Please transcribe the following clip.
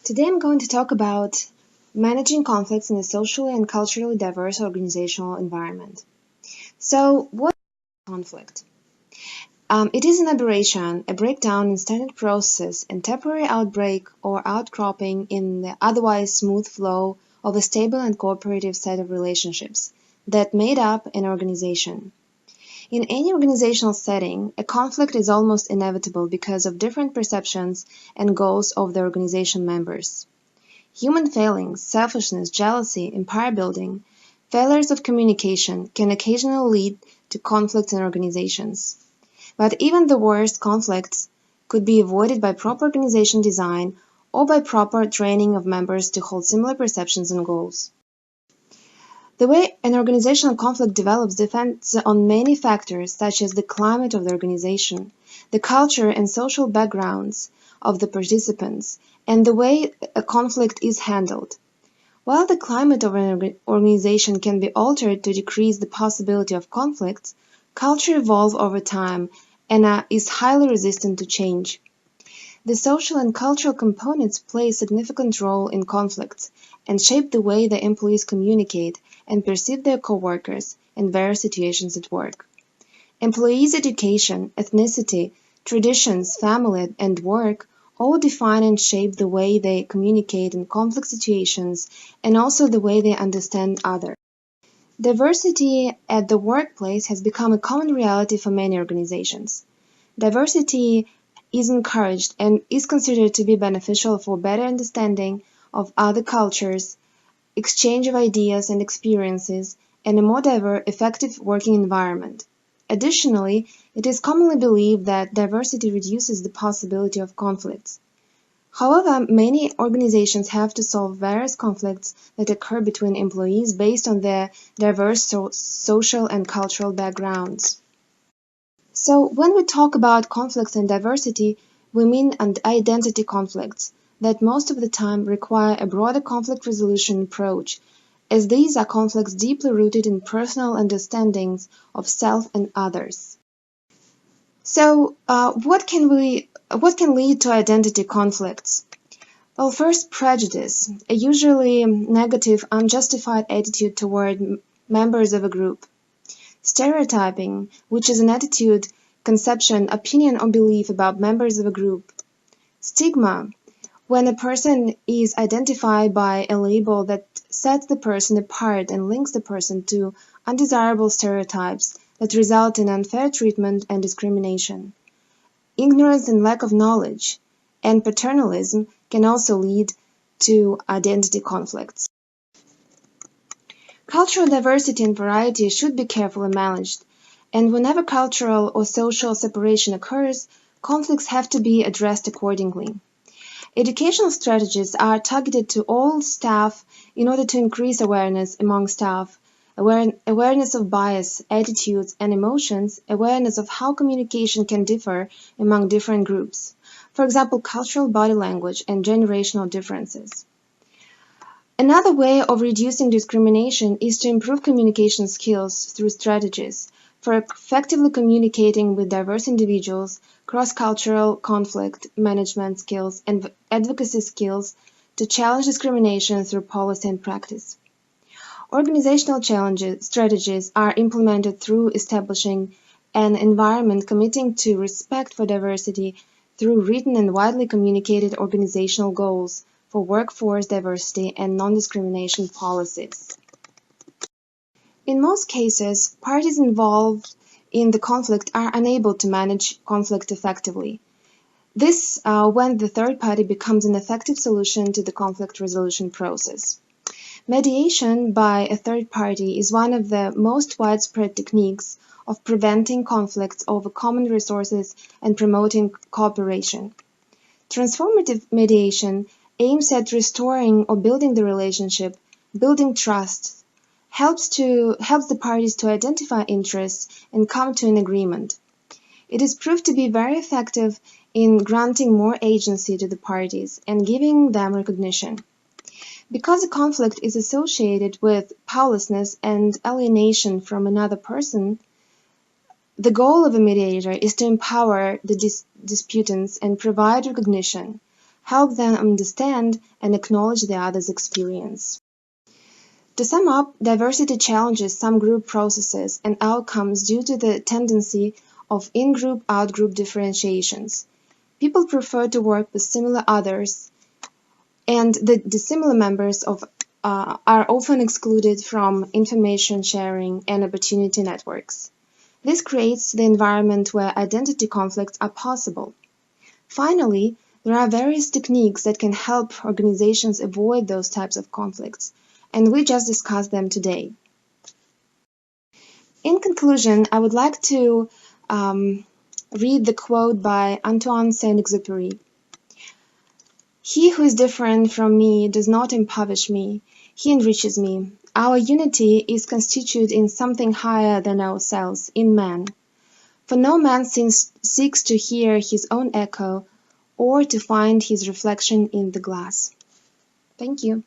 Today I'm going to talk about managing conflicts in a socially and culturally diverse organizational environment. So, what is conflict? It is an aberration, a breakdown in standard processes, and temporary outbreak or outcropping in the otherwise smooth flow of a stable and cooperative set of relationships that made up an organization. In any organizational setting, a conflict is almost inevitable because of different perceptions and goals of the organization members. Human failings, selfishness, jealousy, empire building, failures of communication can occasionally lead to conflicts in organizations. But even the worst conflicts could be avoided by proper organization design or by proper training of members to hold similar perceptions and goals. The way an organizational conflict develops depends on many factors such as the climate of the organization, the culture and social backgrounds of the participants, and the way a conflict is handled. While the climate of an organization can be altered to decrease the possibility of conflicts, culture evolves over time and is highly resistant to change. The social and cultural components play a significant role in conflicts and shape the way the employees communicate and perceive their coworkers in various situations at work. Employees' education, ethnicity, traditions, family, and work all define and shape the way they communicate in conflict situations and also the way they understand others. Diversity at the workplace has become a common reality for many organizations. Diversity is encouraged and is considered to be beneficial for better understanding of other cultures, exchange of ideas and experiences, and a more diverse, effective working environment. Additionally, it is commonly believed that diversity reduces the possibility of conflicts. However, many organizations have to solve various conflicts that occur between employees based on their diverse social and cultural backgrounds. So, when we talk about conflicts and diversity, we mean identity conflicts that most of the time require a broader conflict resolution approach, as these are conflicts deeply rooted in personal understandings of self and others. So, what can lead to identity conflicts? Well, first, prejudice, a usually negative, unjustified attitude toward members of a group. Stereotyping, which is an attitude, conception, opinion, or belief about members of a group. Stigma, when a person is identified by a label that sets the person apart and links the person to undesirable stereotypes that result in unfair treatment and discrimination. Ignorance and lack of knowledge and paternalism can also lead to identity conflicts. Cultural diversity and variety should be carefully managed, and whenever cultural or social separation occurs, conflicts have to be addressed accordingly. Educational strategies are targeted to all staff in order to increase awareness among staff, awareness of bias, attitudes, and emotions, awareness of how communication can differ among different groups. For example, cultural body language and generational differences. Another way of reducing discrimination is to improve communication skills through strategies for effectively communicating with diverse individuals, cross-cultural conflict management skills, and advocacy skills to challenge discrimination through policy and practice. Organizational strategies are implemented through establishing an environment committing to respect for diversity through written and widely communicated organizational goals for workforce diversity and non-discrimination policies. In most cases, parties involved in the conflict are unable to manage conflict effectively. This when the third party becomes an effective solution to the conflict resolution process. Mediation by a third party is one of the most widespread techniques of preventing conflicts over common resources and promoting cooperation. Transformative mediation aims at restoring or building the relationship, building trust, helps the parties to identify interests and come to an agreement. It is proved to be very effective in granting more agency to the parties and giving them recognition. Because a conflict is associated with powerlessness and alienation from another person, the goal of a mediator is to empower the disputants and provide recognition, help them understand and acknowledge the other's experience. To sum up, diversity challenges some group processes and outcomes due to the tendency of in-group, out-group differentiations. People prefer to work with similar others, and the dissimilar members are often excluded from information sharing and opportunity networks. This creates the environment where identity conflicts are possible. Finally, there are various techniques that can help organizations avoid those types of conflicts, and we just discussed them today. In conclusion, I would like to read the quote by Antoine Saint-Exupéry. "He who is different from me does not impoverish me, he enriches me. Our unity is constituted in something higher than ourselves, in man. For no man seeks to hear his own echo or to find his reflection in the glass." Thank you.